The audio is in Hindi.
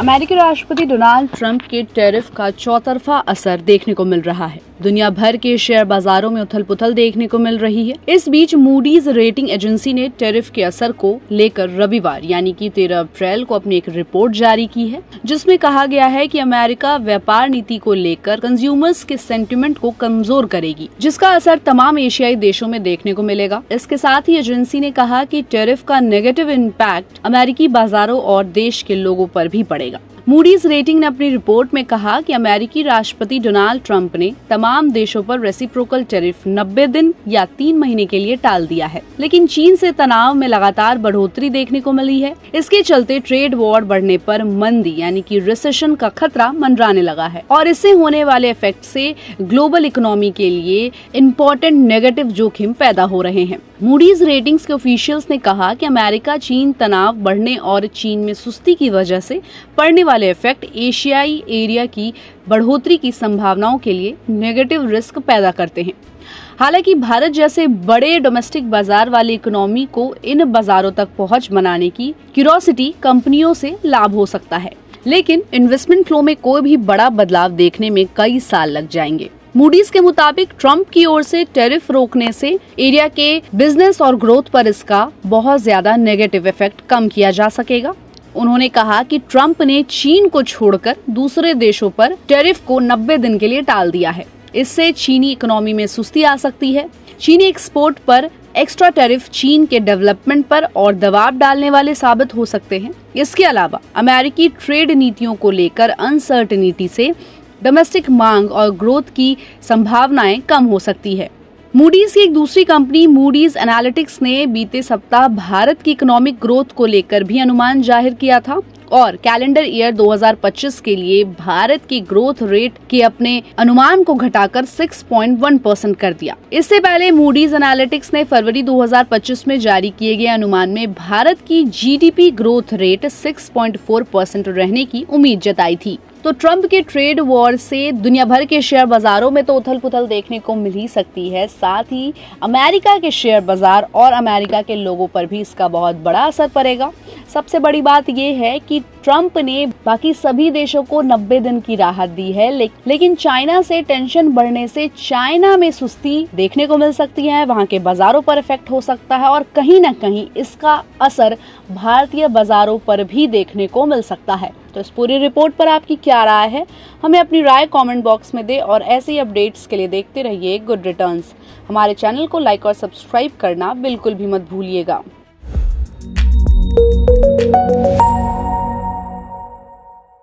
अमेरिकी राष्ट्रपति डोनाल्ड ट्रंप के टैरिफ का चौतरफा असर देखने को मिल रहा है। दुनिया भर के शेयर बाजारों में उथल पुथल देखने को मिल रही है। इस बीच मूडीज रेटिंग एजेंसी ने टैरिफ के असर को लेकर रविवार यानी कि 13 अप्रैल को अपनी एक रिपोर्ट जारी की है, जिसमें कहा गया है कि अमेरिका व्यापार नीति को लेकर कंज्यूमर्स के सेंटिमेंट को कमजोर करेगी, जिसका असर तमाम एशियाई देशों में देखने को मिलेगा। इसके साथ ही एजेंसी ने कहा कि टैरिफ का नेगेटिव इम्पैक्ट अमेरिकी बाजारों और देश के लोगों पर भी पड़ेगा। मूडीज रेटिंग ने अपनी रिपोर्ट में कहा कि अमेरिकी राष्ट्रपति डोनाल्ड ट्रंप ने तमाम देशों पर रेसिप्रोकल टैरिफ 90 दिन या 3 महीने के लिए टाल दिया है, लेकिन चीन से तनाव में लगातार बढ़ोतरी देखने को मिली है। इसके चलते ट्रेड वॉर बढ़ने पर मंदी यानी कि रिसेशन का खतरा मंडराने लगा है और इससे होने वाले इफेक्ट से ग्लोबल इकोनॉमी के लिए इम्पोर्टेंट नेगेटिव जोखिम पैदा हो रहे हैं। मूडीज रेटिंग्स के ऑफिशियल्स ने कहा कि अमेरिका चीन तनाव बढ़ने और चीन में सुस्ती की वजह से पड़ने वाले इफेक्ट एशियाई एरिया की बढ़ोतरी की संभावनाओं के लिए नेगेटिव रिस्क पैदा करते हैं। हालांकि भारत जैसे बड़े डोमेस्टिक बाजार वाली इकोनॉमी को इन बाजारों तक पहुंच बनाने की क्यूरोसिटी कंपनियों से लाभ हो सकता है, लेकिन इन्वेस्टमेंट फ्लो में कोई भी बड़ा बदलाव देखने में कई साल लग जाएंगे। मूडीज के मुताबिक ट्रंप की ओर से टैरिफ रोकने से एरिया के बिजनेस और ग्रोथ पर इसका बहुत ज्यादा नेगेटिव इफेक्ट कम किया जा सकेगा। उन्होंने कहा कि ट्रंप ने चीन को छोड़कर दूसरे देशों पर टैरिफ को 90 दिन के लिए टाल दिया है। इससे चीनी इकोनॉमी में सुस्ती आ सकती है। चीनी एक्सपोर्ट पर एक्स्ट्रा टैरिफ चीन के डेवलपमेंट पर और दबाव डालने वाले साबित हो सकते हैं। इसके अलावा अमेरिकी ट्रेड नीतियों को लेकर अनसर्टेनिटी से डोमेस्टिक मांग और ग्रोथ की संभावनाएं कम हो सकती है। मूडीज की एक दूसरी कंपनी मूडीज एनालिटिक्स ने बीते सप्ताह भारत की इकोनॉमिक ग्रोथ को लेकर भी अनुमान जाहिर किया था और कैलेंडर ईयर 2025 के लिए भारत की ग्रोथ रेट के अपने अनुमान को घटाकर 6.1% कर दिया। इससे पहले मूडीज एनालिटिक्स ने फरवरी 2025 में जारी किए गए अनुमान में भारत की जीडीपी ग्रोथ रेट 6.4% रहने की उम्मीद जताई थी। तो ट्रंप के ट्रेड वॉर से दुनिया भर के शेयर बाजारों में तो उथल पुथल देखने को मिल ही सकती है, साथ ही अमेरिका के शेयर बाजार और अमेरिका के लोगों पर भी इसका बहुत बड़ा असर पड़ेगा। सबसे बड़ी बात यह है कि ट्रंप ने बाकी सभी देशों को 90 दिन की राहत दी है, लेकिन चाइना से टेंशन बढ़ने से चाइना में सुस्ती देखने को मिल सकती है, वहां के बाजारों पर इफेक्ट हो सकता है और कहीं न कहीं इसका असर भारतीय बाजारों पर भी देखने को मिल सकता है। तो इस पूरी रिपोर्ट पर आपकी क्या राय है? हमें अपनी राय कमेंट बॉक्स में दे और ऐसे ही अपडेट्स के लिए देखते रहिए गुड रिटर्न्स। हमारे चैनल को लाइक और सब्सक्राइब करना बिल्कुल भी मत भूलिएगा।